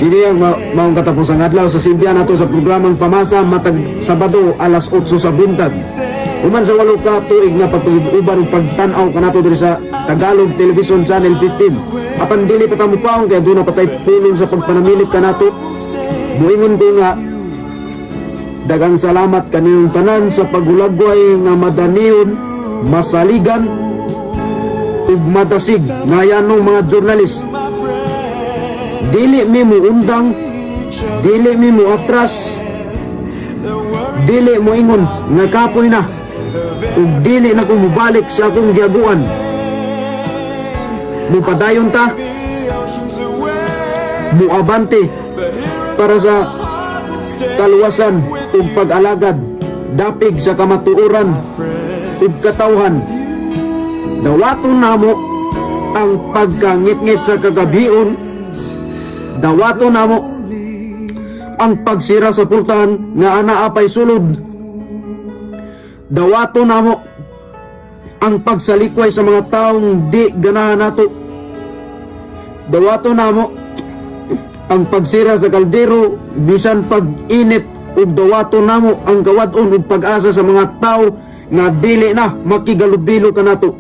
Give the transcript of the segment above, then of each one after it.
Kini ang maong katapusang adlaw sa simpihan nato sa programang Pamasa matag Sabado alas 8 sa buntag. Human sa 8 ka tuig nga pagpag-uban ug pagtan-aw kanato diri sa Tagalog Television Channel 15. Apan dili pa ta mopaon kay aduna patay pulong sa pagpanamilit kanato. Muingon ko nga dagang salamat kaniyong tanan sa pagulagway nga madaniyon, masaligan ug madasig nga yanong mga journalist. Dili mi mo undang, dili mi mo atras, dili mo ingon nga kapoy na, ug dili na ko mubalik sa akong giaguan. Mupadayon ta, muabante para sa kaluwasan ug pag-alagad, dapig sa kamatuoran ug katawhan. Dawaton namo ang pagkangit-ngit sa kagabion, dawaton namo ang pagsira sa pultahan nga anaapay sulod, dawaton namo ang pagsalikway sa mga taong di ganahan nato, dawaton namo ang pagsira sa kaldero bisan pag-init, ug dawaton namo ang kawad-on ug pag-asa sa mga tao nga dili na makigalubilo kanato.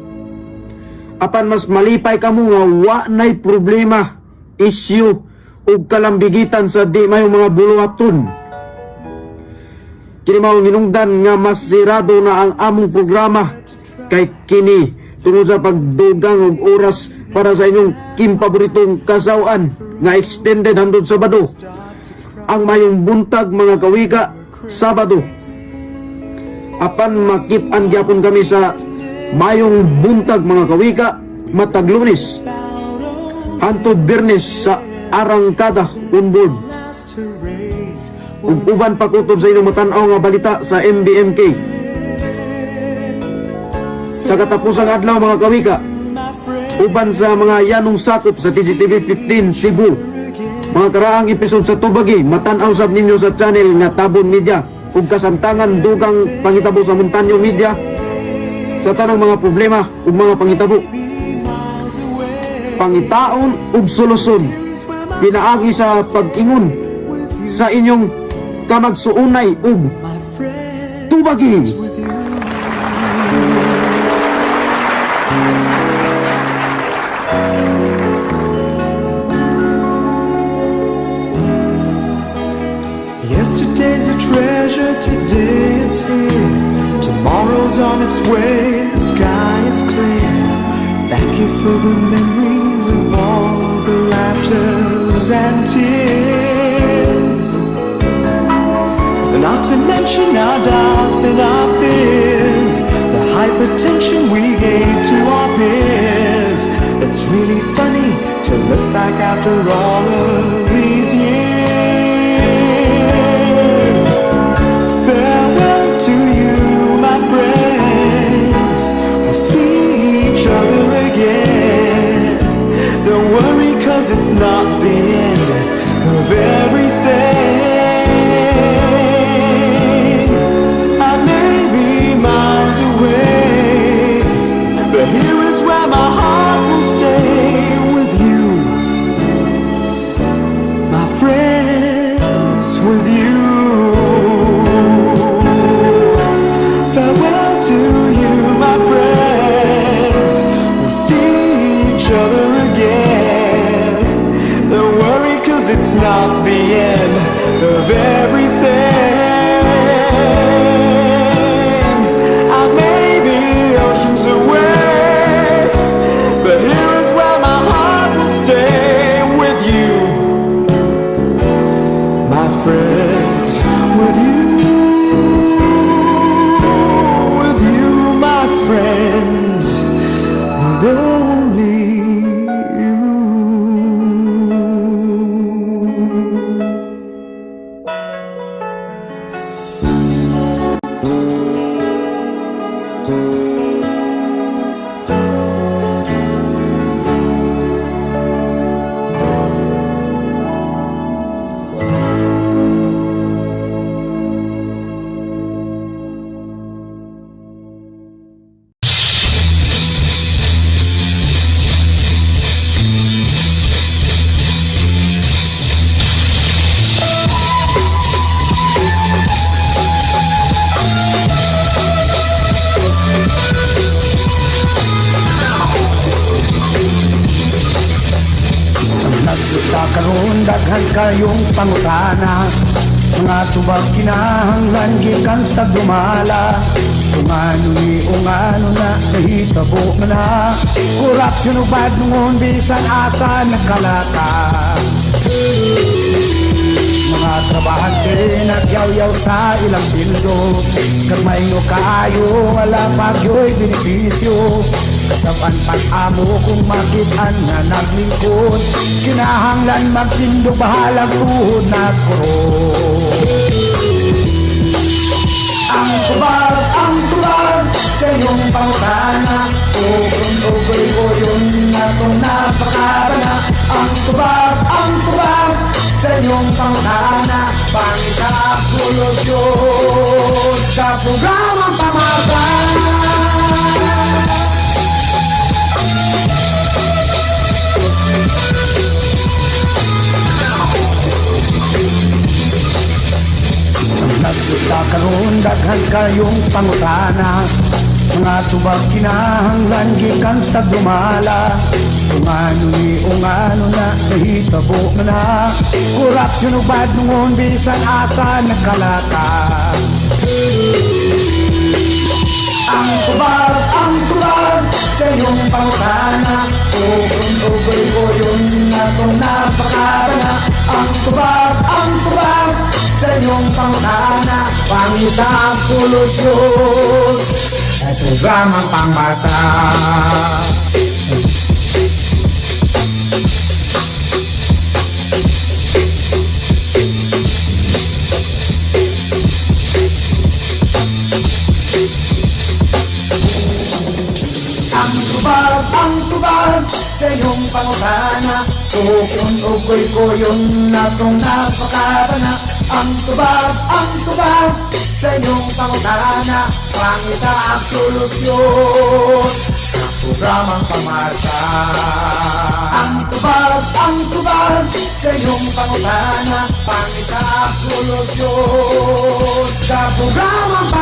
Apan mas malipay kamo nga wa nay problema, issue ug kalambigitan sa di may mga buluhaton. Kini mao hinungdan nga mas sirado na ang among programa kay kini tungod sa pagdugang og oras para sa inyong kimpaboritong kasawan nga extended hangtod Sabado. Ang mayong buntag mga kawika Sabado. Apan makit-an gyapon kami sa mayong buntag mga kawika matag Lunes hangtod Biyernes sa arangkada on board. Ug uban pa kutob sa inyong matan-aw nga balita sa MBMK. Sa katapusang adlaw mga kawika, uban sa mga yanong sakop sa TGTV 15 Cebu, mga karaang episode sa Tubagi, matan-aw sab ninyo sa channel nga Tabon Media ug kasamtangan dugang pangitabo sa Montaño Media sa tanang mga problema ug mga pangitabo, pangitaon ug solusyon pinaagi sa pag-ingon sa inyong kamagsuunay ug Tubagi. Yesterday's a treasure, today is here. Tomorrow's on its way, the sky is clear. Thank you for the memories of all the laughters and tears. Not to mention our doubts and our fears, the hypertension we gave to our peers. It's really funny to look back after all of these years. Farewell to you, my friends. We'll see each other again. Don't worry, 'cause it's not the end of everything. I may be miles away, but here is where my heart will stay with you, my friends, with you. Farewell to you, my friends. We'll see each other again. Don't worry, 'cause it's not the end of everything. I may be oceans away, but here is where my heart will stay with you, my friends, with you, my friends, with only you. Nasuta karon daghan kayong pangutana, mga tubag kinahanglan gikan sa dumala. Kung ano ni ungano na nahitabo man na, korupsyon o badnungon bisan asa nakalata. Mga trabahante nagyaw-yaw sa ilang sildo, kagmay ngo kaayo wala pagyo'y benepisyo. Kasaban pas amo kung makitaan na naglingkod, kinahanglan magtindog bahalag tuhod na kuro. Ang tubag sa iyong pangutana, ugoy ko yun na itong napakarana. Ang tubag sa iyong pangutana, pangitang solusyon sa programang Pamasa. Nasuta karon daghan kayong pangutana, mga tubag kinahanglan gikan sa dumala. Kung ano ni ungano na nahitabo man na, korupsyon o badnungon bisan asa nakalata. Ang tubag sa iyong pangutana, ugoy ko yun na itong napakarana. Ang tubag sa iyong pangutana, pangitang solusyon sa programang Pamasa. Ang tubag sa iyong pangutana, ugoy ko yun na itong napakarana. Ang tubag sa iyong pangutana, pangita ang solusyon sa programang Pamasa. Ang tubag sa iyong pangutana, pangita ang solusyon sa programang Pamasa.